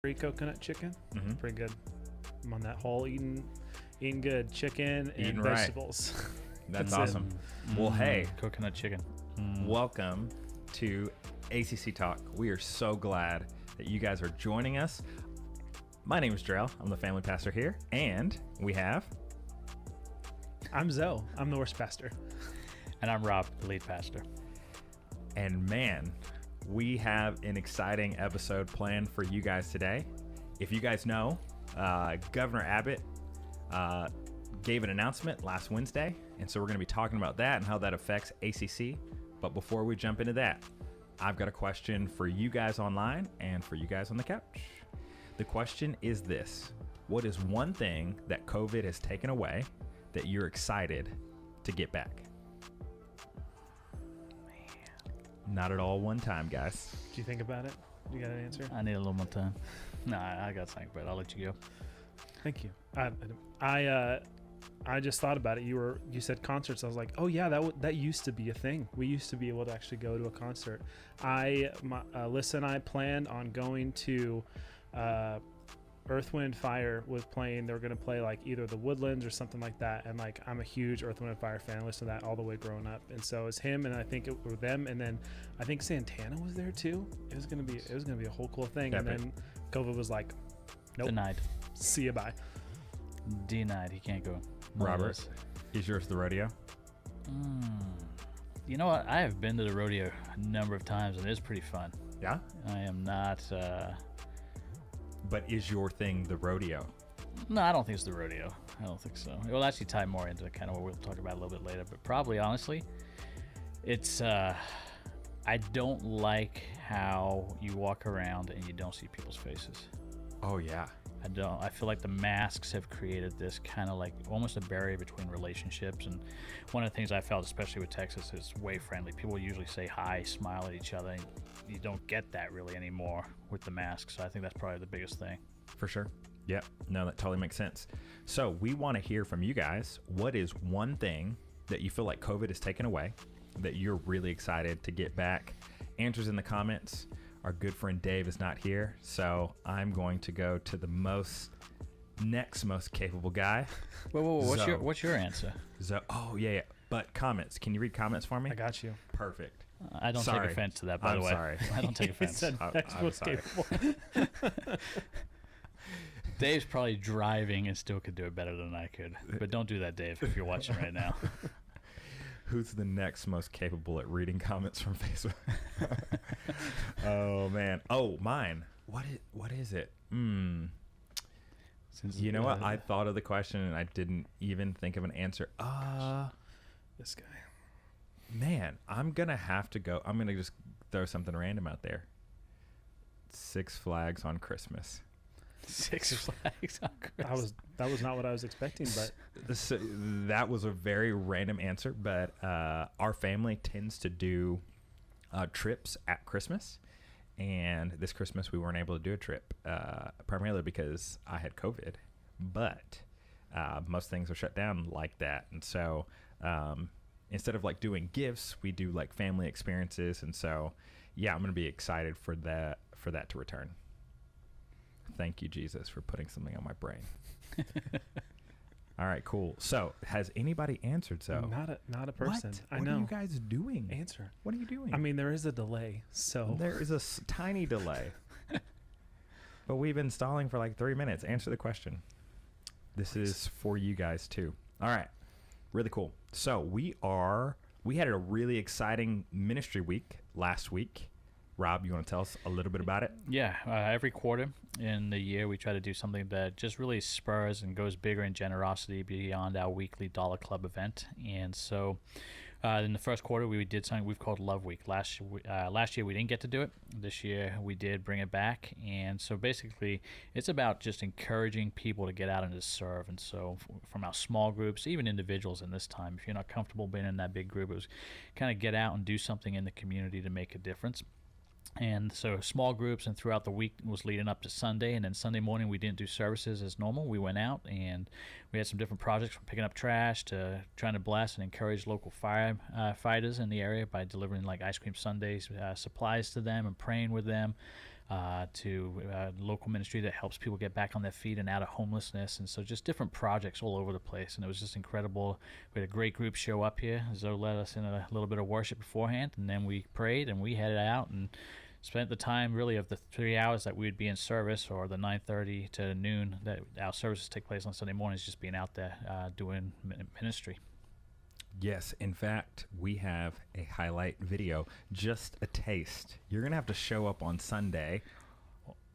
Free coconut chicken. Pretty good. I'm on that whole eating good chicken and Eating vegetables. That's awesome. Well, hey, coconut chicken. welcome to ACC TALk. We are so glad that you guys are joining us. My name is Drell. I'm the family pastor here, and we have. I'm Zoe. I'm the worst pastor. And I'm Rob, the lead pastor. And man, we have an exciting episode planned for you guys today. If you guys know, Governor Abbott gave an announcement last Wednesday, and so we're going to be talking about that and how that affects ACC. But before we jump into that, I've got a question for you guys online and for you guys on the couch. The question is this: what is one thing that COVID has taken away that you're excited to get back? Not at all one time, guys. Do you think about it? You got an answer? I need a little more time. No, I got something, but I'll let you go. Thank you. I just thought about it. You said concerts. I was like, oh yeah, that used to be a thing. We used to be able to actually go to a concert. Alyssa and I planned on going to Earth, Wind, Fire was playing. They were going to play like either the Woodlands or something like that. And like, I'm a huge Earth, Wind, Fire fan. I listened to that all the way growing up. And so it was him, and I think it were them. And then I think Santana was there too. It was going to be a whole cool thing. Epic. And then COVID was like, nope. Denied. See you, bye. Denied. He can't go. Robert, is yours the rodeo? You know what? I have been to the rodeo a number of times, and it's pretty fun. Yeah? I am not... But is your thing the rodeo? No, I don't think it's the rodeo. I don't think so. It will actually tie more into kind of what we'll talk about a little bit later. But probably, honestly, it's... I don't like how you walk around and you don't see people's faces. Oh, yeah. I feel like the masks have created this kind of like almost a barrier between relationships. And one of the things I felt, especially with Texas, is way friendly. People usually say hi, smile at each other. And you don't get that really anymore with the masks. So I think that's probably the biggest thing. For sure. Yep. No, that totally makes sense. So we want to hear from you guys. What is one thing that you feel like COVID has taken away that you're really excited to get back? Answers in the comments. Our good friend Dave is not here, so I'm going to go to the next most capable guy. Whoa, what's your answer? Oh, yeah. But comments. Can you read comments for me? I got you. Perfect. I don't take offense to that, by the way. Sorry. I don't take offense. I'm sorry. Dave's probably driving and still could do it better than I could. But don't do that, Dave, if you're watching right now. Who's the next most capable at reading comments from Facebook? Oh, man. Oh, mine. What is it? You know what? I thought of the question and I didn't even think of an answer. This guy. Man, I'm going to have to go. I'm going to just throw something random out there. Six Flags on Christmas. Six Flags on Christmas. That was not what I was expecting, but that was a very random answer. But our family tends to do trips at Christmas, and this Christmas we weren't able to do a trip, primarily because I had COVID. But most things are shut down like that, and so instead of like doing gifts, we do like family experiences. And so, yeah, I'm gonna be excited for that to return. Thank you, Jesus, for putting something on my brain. All right, cool. So, has anybody answered? So, not a person. What I know. are you guys doing? Answer. What are you doing? I mean, there is a delay, so there is a tiny delay, but we've been stalling for like 3 minutes. Answer the question. This is for you guys too. All right, really cool. So we had a really exciting ministry week last week. Rob, you want to tell us a little bit about it? Yeah, every quarter in the year we try to do something that just really spurs and goes bigger in generosity beyond our weekly Dollar Club event. And so in the first quarter we did something we've called Love Week. Last year we didn't get to do it. This year we did bring it back. And so basically it's about just encouraging people to get out and to serve. And so from our small groups, even individuals in this time, if you're not comfortable being in that big group, it was kind of get out and do something in the community to make a difference. And so small groups, and throughout the week was leading up to Sunday, and then Sunday morning we didn't do services as normal. We went out and we had some different projects, from picking up trash to trying to bless and encourage local firefighters in the area by delivering like ice cream sundaes, supplies to them, and praying with them. to local ministry that helps people get back on their feet and out of homelessness. And so just different projects all over the place. And it was just incredible. We had a great group show up here. Zoe led us in a little bit of worship beforehand, and then we prayed and we headed out and spent the time really of the 3 hours that we would be in service, or the 9:30 to noon that our services take place on Sunday mornings, just being out there doing ministry. Yes, in fact, we have a highlight video, just a taste. You're going to have to show up on Sunday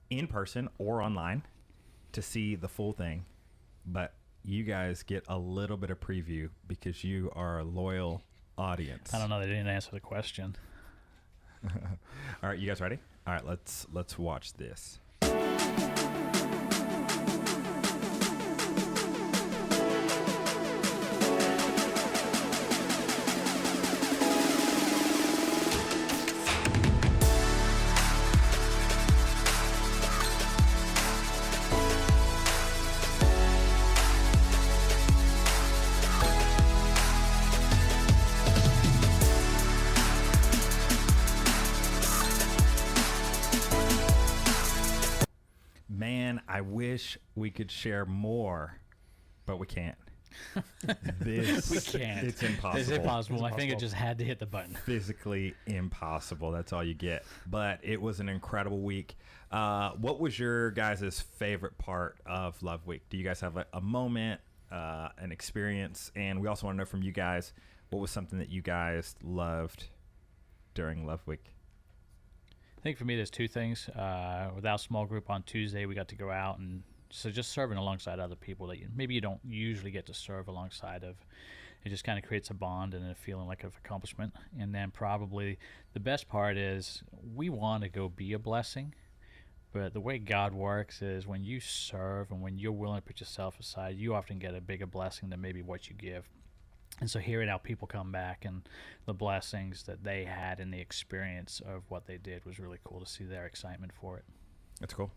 in person or online to see the full thing, but you guys get a little bit of preview because you are a loyal audience. I don't know, they didn't answer the question. All right, you guys ready? All right, let's watch this. Man, I wish we could share more, but we can't. We can't. It's impossible. It's impossible. My finger just had to hit the button. Physically impossible. That's all you get. But it was an incredible week. What was your guys' favorite part of Love Week? Do you guys have a moment, an experience? And we also want to know from you guys, what was something that you guys loved during Love Week? I think for me, there's two things. With our small group on Tuesday, we got to go out and so just serving alongside other people that maybe you don't usually get to serve alongside of. It just kind of creates a bond and a feeling like of accomplishment. And then probably the best part is we want to go be a blessing. But the way God works is when you serve and when you're willing to put yourself aside, you often get a bigger blessing than maybe what you give. And so hearing how people come back and the blessings that they had and the experience of what they did was really cool to see their excitement for it. That's cool.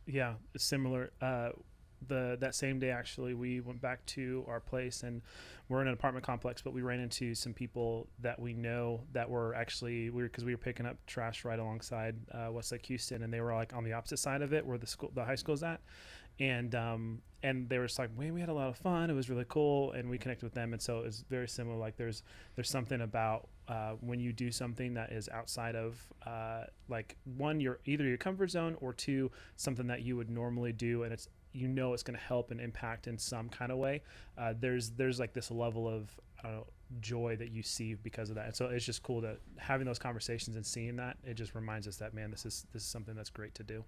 Yeah, it's similar. That same day, actually, we went back to our place, and we're in an apartment complex, but we ran into some people that we know that were actually, because we were picking up trash right alongside Westlake Houston, and they were like on the opposite side of it where the high school's at. And they were just like, man, we had a lot of fun. It was really cool. And we connected with them. And so it's very similar. Like there's something about when you do something that is outside of like one, either your comfort zone, or two, something that you would normally do. And it's going to help and impact in some kind of way. There's like this level of joy that you see because of that. And so it's just cool that having those conversations and seeing that, it just reminds us that, man, this is something that's great to do.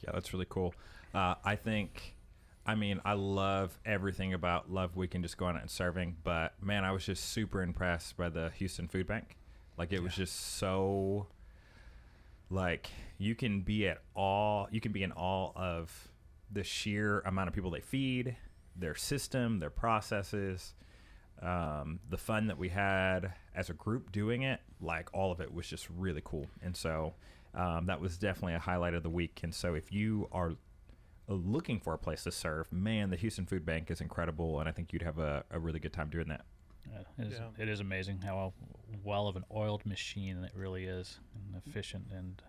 Yeah, that's really cool. I love everything about Love Week and just going out and serving, but man, I was just super impressed by the Houston Food Bank. Like it was just so, like you can be in awe of the sheer amount of people they feed, their system, their processes, the fun that we had as a group doing it. Like all of it was just really cool. And so that was definitely a highlight of the week. And so if you are looking for a place to serve, man, the Houston Food Bank is incredible, and I think you'd have a really good time doing that. It is amazing how well of an oiled machine it really is, and efficient. And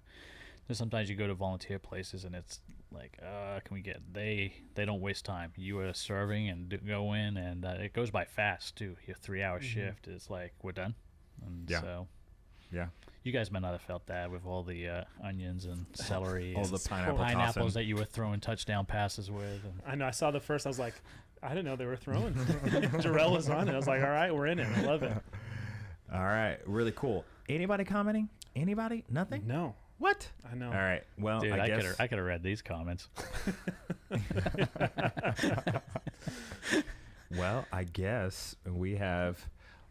sometimes you go to volunteer places and it's like, can we get, they don't waste time. You are serving and go in, and it goes by fast too. Your 3-hour shift is like, we're done. And so you guys might not have felt that with all the onions and celery, all and the pineapples that you were throwing touchdown passes with. And I know. I saw the first. I was like, I didn't know they were throwing. Jarrell was on it. I was like, all right, we're in it. I love it. All right, really cool. Anybody commenting? Anybody? Nothing? No. What? I know. All right. Well, dude, I guess I could have read these comments. Well, I guess we have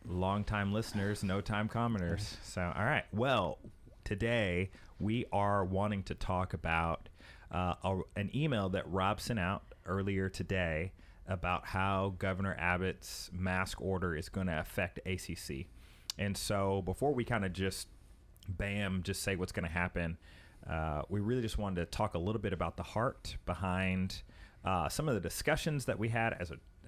long-time listeners, no-time commenters. So, all right. Well, today we are wanting to talk about an email that Rob sent out earlier today about how Governor Abbott's mask order is going to affect ACC. And so before we kind of just say what's going to happen, we really just wanted to talk a little bit about the heart behind some of the discussions that we had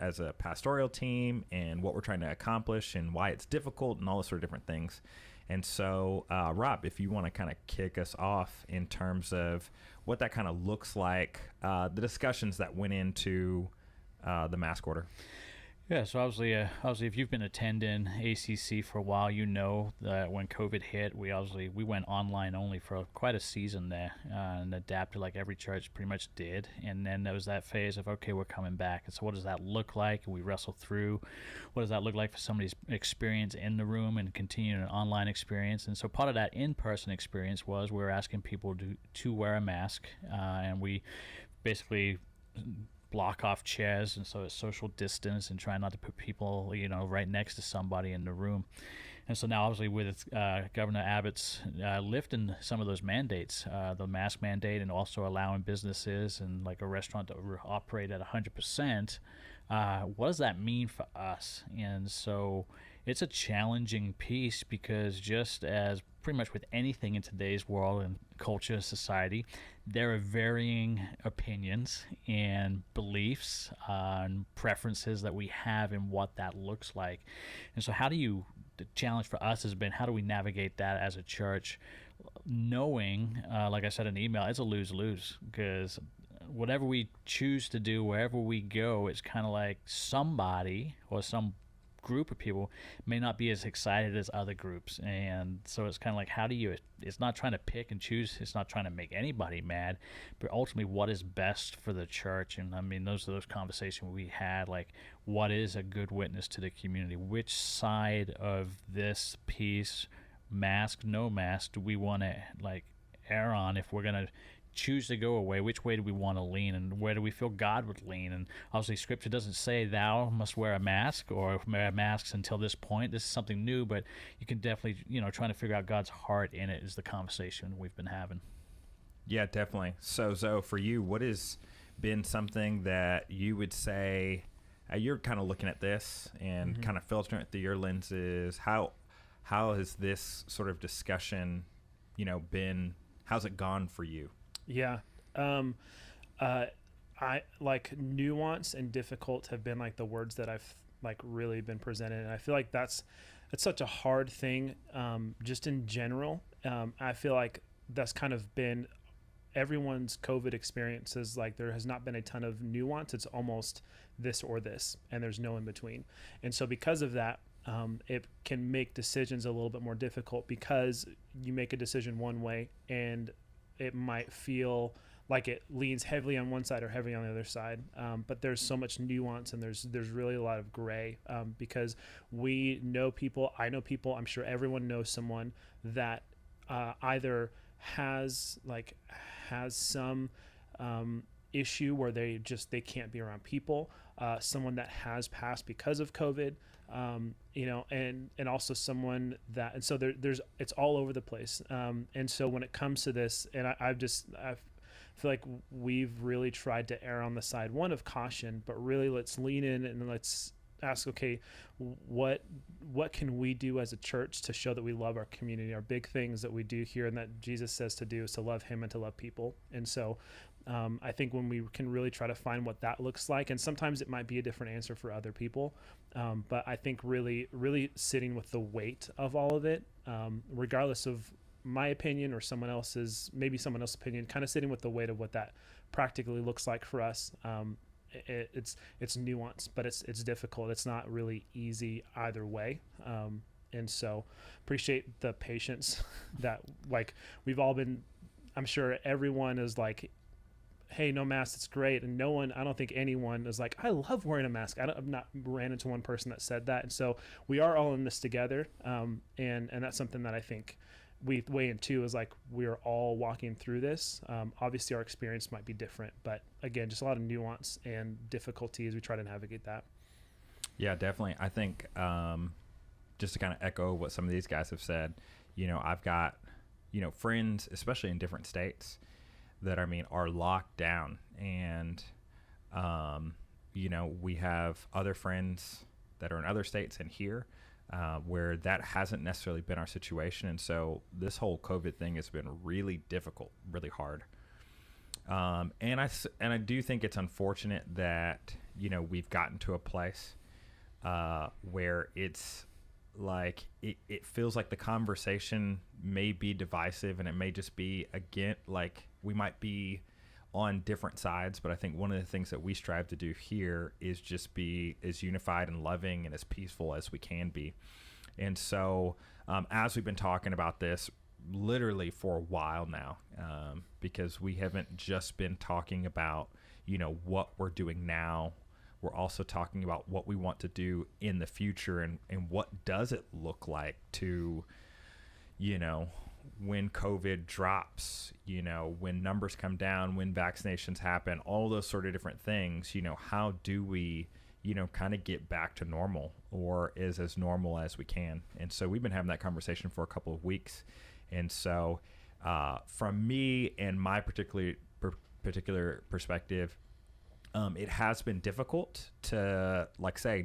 as a pastoral team and what we're trying to accomplish and why it's difficult and all those sort of different things. And so, Rob, if you want to kind of kick us off in terms of what that kind of looks like, the discussions that went into the mask order. Yeah, so obviously, if you've been attending ACC for a while, you know that when COVID hit, we went online only for quite a season there, and adapted like every church pretty much did. And then there was that phase of, okay, we're coming back. And so what does that look like? And we wrestle through what does that look like for somebody's experience in the room and continuing an online experience. And so part of that in-person experience was we were asking people to wear a mask, and we basically block off chairs, and so it's social distance and try not to put people right next to somebody in the room. And so now obviously with Governor Abbott's lifting some of those mandates, the mask mandate, and also allowing businesses and like a restaurant to operate at 100%, what does that mean for us? And so it's a challenging piece, because just as pretty much with anything in today's world and culture, society, there are varying opinions and beliefs and preferences that we have in what that looks like. And so the challenge for us has been, how do we navigate that as a church, knowing, like I said in the email, it's a lose-lose, because whatever we choose to do, wherever we go, it's kind of like somebody or some group of people may not be as excited as other groups. And so it's kind of like, it's not trying to pick and choose, it's not trying to make anybody mad, but ultimately what is best for the church. And I mean, those are those conversations we had, like, what is a good witness to the community? Which side of this piece, mask, no mask, do we want to like err on? If we're going to choose to go away, which way do we want to lean, and where do we feel God would lean? And obviously scripture doesn't say thou must wear a mask or wear masks until this point. This is something new, but you can definitely, trying to figure out God's heart in it is the conversation we've been having. Yeah, definitely. So Zoe, for you, what has been something that you would say, you're kind of looking at this and kind of filtering it through your lenses, how has this sort of discussion been, how's it gone for you? Yeah. I like nuance and difficult have been like the words that I've like really been presented. And I feel like it's such a hard thing. Just in general, I feel like that's kind of been everyone's COVID experiences. Like there has not been a ton of nuance. It's almost this or this, and there's no in between. And so because of that, it can make decisions a little bit more difficult, because you make a decision one way and it might feel like it leans heavily on one side or heavily on the other side. But there's so much nuance, and there's really a lot of gray, because we know people, I know people, I'm sure everyone knows someone that either has some issue where they can't be around people, someone that has passed because of COVID, and also someone that, and so it's all over the place. And so when it comes to this, and I feel like we've really tried to err on the side, one, of caution, but really let's lean in and let's ask, okay, what can we do as a church to show that we love our community? Our big things that we do here and that Jesus says to do is to love him and to love people. And so I think when we can really try to find what that looks like, and sometimes it might be a different answer for other people, but I think really, really sitting with the weight of all of it, regardless of my opinion or someone else's opinion, kind of sitting with the weight of what that practically looks like for us. It's nuanced, but it's difficult. It's not really easy either way. And so appreciate the patience that, like, we've all been, I'm sure everyone is like, hey, no mask, it's great. And I don't think anyone is like, I love wearing a mask. I've not ran into one person that said that. And so we are all in this together. And that's something that I think we weigh in too, is like, we're all walking through this. Obviously our experience might be different, but again, just a lot of nuance and difficulty as we try to navigate that. Yeah, definitely. I think, just to kind of echo what some of these guys have said, I've got, friends, especially in different states, that are locked down, and we have other friends that are in other states and here, where that hasn't necessarily been our situation. And so this whole COVID thing has been really difficult, really hard. And I do think it's unfortunate that, we've gotten to a place where it's like it feels like the conversation may be divisive, and it may just be, again, like we might be on different sides, but I think one of the things that we strive to do here is just be as unified and loving and as peaceful as we can be. And so as we've been talking about this literally for a while now, because we haven't just been talking about, what we're doing now. We're also talking about what we want to do in the future, and what does it look like to, when COVID drops, when numbers come down, when vaccinations happen, all those sort of different things, how do we, kind of get back to normal, or is as normal as we can. And so we've been having that conversation for a couple of weeks. And so from me and my particular perspective, it has been difficult to,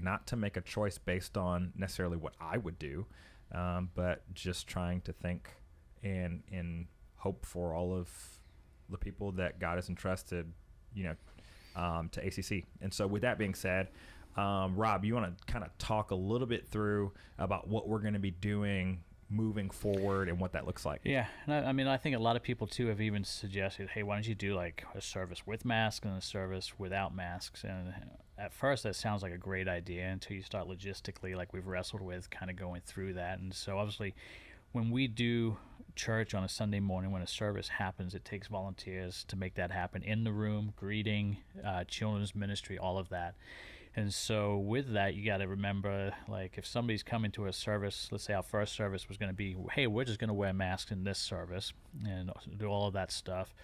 not to make a choice based on necessarily what I would do, but just trying to think and hope for all of the people that God has entrusted, to ACC. And so with that being said, Rob, you want to kind of talk a little bit through about what we're going to be doing moving forward and what that looks like? Yeah, and I think a lot of people too have even suggested, hey, why don't you do like a service with masks and a service without masks? And at first that sounds like a great idea until you start logistically, like we've wrestled with, kind of going through that. And so obviously when we do church on a Sunday morning, when a service happens, it takes volunteers to make that happen in the room, greeting, children's ministry, all of that. And so with that, you got to remember, like, if somebody's coming to a service, let's say our first service was going to be, hey, we're just going to wear masks in this service and do all of that stuff.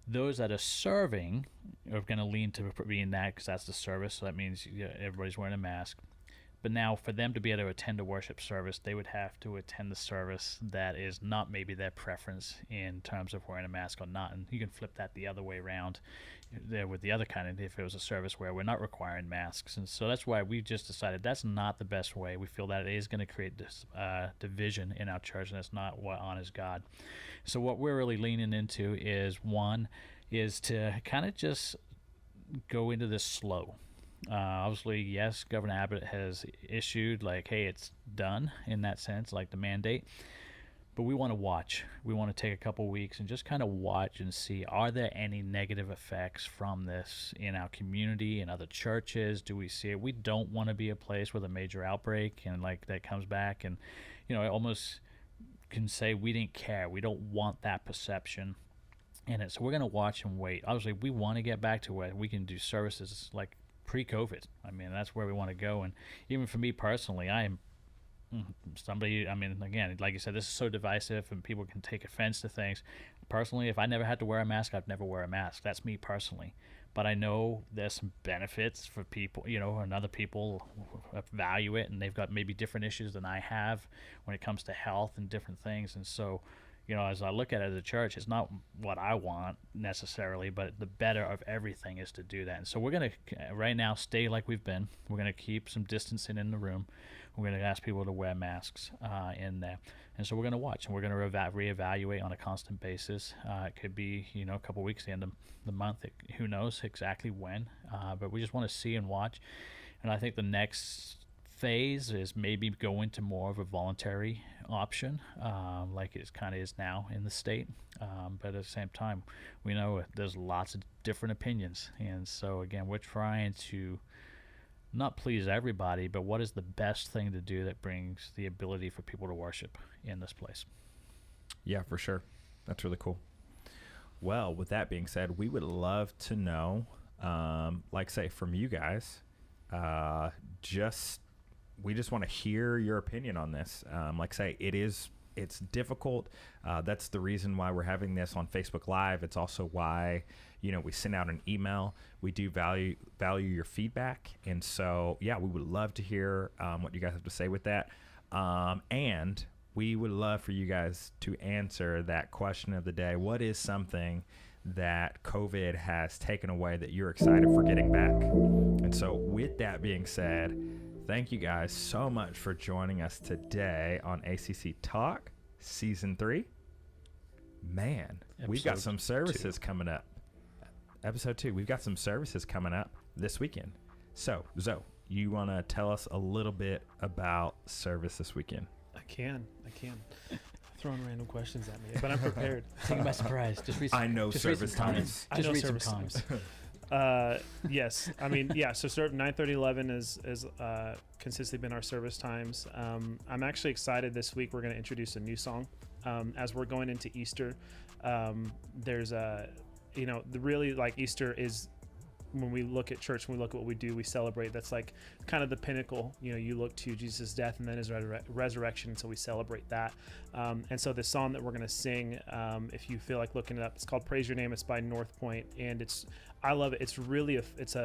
Those that are serving are going to lean to being that, because that's the service. So that means everybody's wearing a mask. But now for them to be able to attend a worship service, they would have to attend the service that is not maybe their preference in terms of wearing a mask or not. And you can flip that the other way around there with the other kind of, if it was a service where we're not requiring masks. And so that's why we've just decided that's not the best way. We feel that it is going to create this division in our church, and that's not what honors God. So what we're really leaning into is, one, is to kind of just go into this slow. Obviously, yes, Governor Abbott has issued, like, hey, it's done in that sense, like the mandate. But we want to watch. We want to take a couple weeks and just kind of watch and see, are there any negative effects from this in our community, in other churches? Do we see it? We don't want to be a place with a major outbreak and like that comes back and, I almost can say we didn't care. We don't want that perception in it. So we're going to watch and wait. Obviously, we want to get back to where we can do services like pre-COVID. I mean, that's where we want to go. And even for me personally, I am somebody, again, like you said, this is so divisive and people can take offense to things. Personally, if I never had to wear a mask, I'd never wear a mask. That's me personally. But I know there's some benefits for people, and other people value it, and they've got maybe different issues than I have when it comes to health and different things. And so, as I look at it as a church, it's not what I want necessarily, but the better of everything is to do that. And so we're going to, right now, stay like we've been. We're going to keep some distancing in the room. We're going to ask people to wear masks in there. And so we're going to watch, and we're going to reevaluate on a constant basis. It could be, a couple weeks, the end of the month. Who knows exactly when. But we just want to see and watch. And I think the next phase is maybe go into more of a voluntary option, like it kind of is now in the state. But at the same time, we know there's lots of different opinions. And so, again, we're trying to not please everybody, but what is the best thing to do that brings the ability for people to worship in this place? Yeah, for sure. That's really cool. Well, with that being said, we would love to know, say, from you guys, we just want to hear your opinion on this. It's difficult. That's the reason why we're having this on Facebook Live. It's also why, we send out an email. We do value your feedback. And so, yeah, we would love to hear what you guys have to say with that. And we would love for you guys to answer that question of the day. What is something that COVID has taken away that you're excited for getting back? And so with that being said, thank you guys so much for joining us today on ACC TALk Season 3. Man, we've got some services coming up. Episode 2, we've got some services coming up this weekend. So, Zoe, you want to tell us a little bit about service this weekend? I can. Throwing random questions at me, but I'm prepared. Take me by surprise. Just read I know just service times. Just read some service times. Yes, I mean, yeah. So 9:30, 11 is consistently been our service times. I'm actually excited this week. We're going to introduce a new song as we're going into Easter. There's really like Easter is when we look at church, when we look at what we do, we celebrate. That's like kind of the pinnacle. You look to Jesus' death and then his resurrection. So we celebrate that. And so the song that we're going to sing, if you feel like looking it up, it's called "Praise Your Name." It's by North Point, and I love it. It's really it's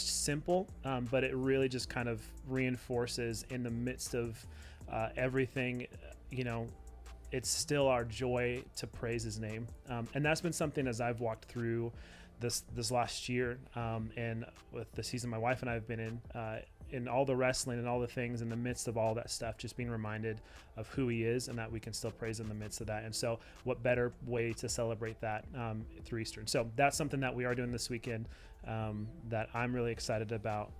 simple, but it really just kind of reinforces in the midst of everything. It's still our joy to praise his name, and that's been something as I've walked through this last year, and with the season my wife and I have been in all the wrestling and all the things in the midst of all that stuff, just being reminded of who he is and that we can still praise in the midst of that. And so what better way to celebrate that through Easter? And so that's something that we are doing this weekend that I'm really excited about.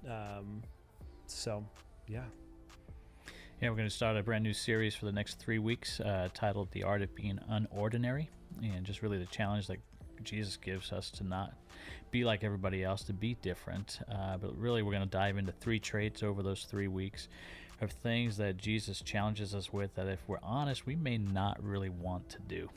Yeah, we're going to start a brand new series for the next 3 weeks titled "The Art of Being Unordinary," and just really the challenge that Jesus gives us to not be like everybody else, to be different. But really, we're going to dive into 3 traits over those 3 weeks of things that Jesus challenges us with that, if we're honest, we may not really want to do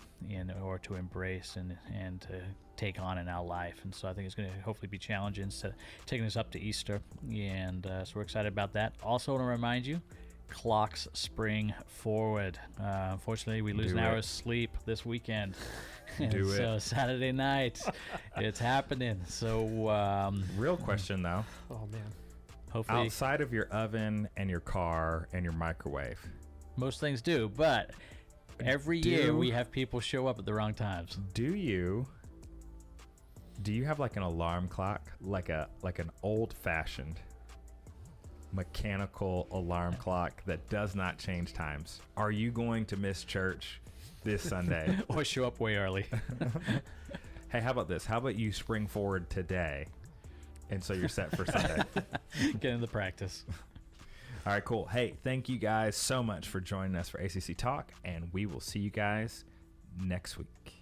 or to embrace and to take on in our life. And so I think it's going to hopefully be challenging instead of taking us up to Easter. And so we're excited about that. Also want to remind you, clocks spring forward. Unfortunately, we lose an hour's sleep this weekend. So Saturday night, it's happening. So real question though. Oh man. Hopefully, outside of your oven and your car and your microwave, most things do, but every year we have people show up at the wrong times. Do you have like an alarm clock, like an old-fashioned mechanical alarm clock that does not change times? Are you going to miss church this Sunday? Or show up way early? Hey, how about this? How about you spring forward today, and so you're set for Sunday? Get into practice. All right, cool. Hey, thank you guys so much for joining us for ACC Talk, and we will see you guys next week.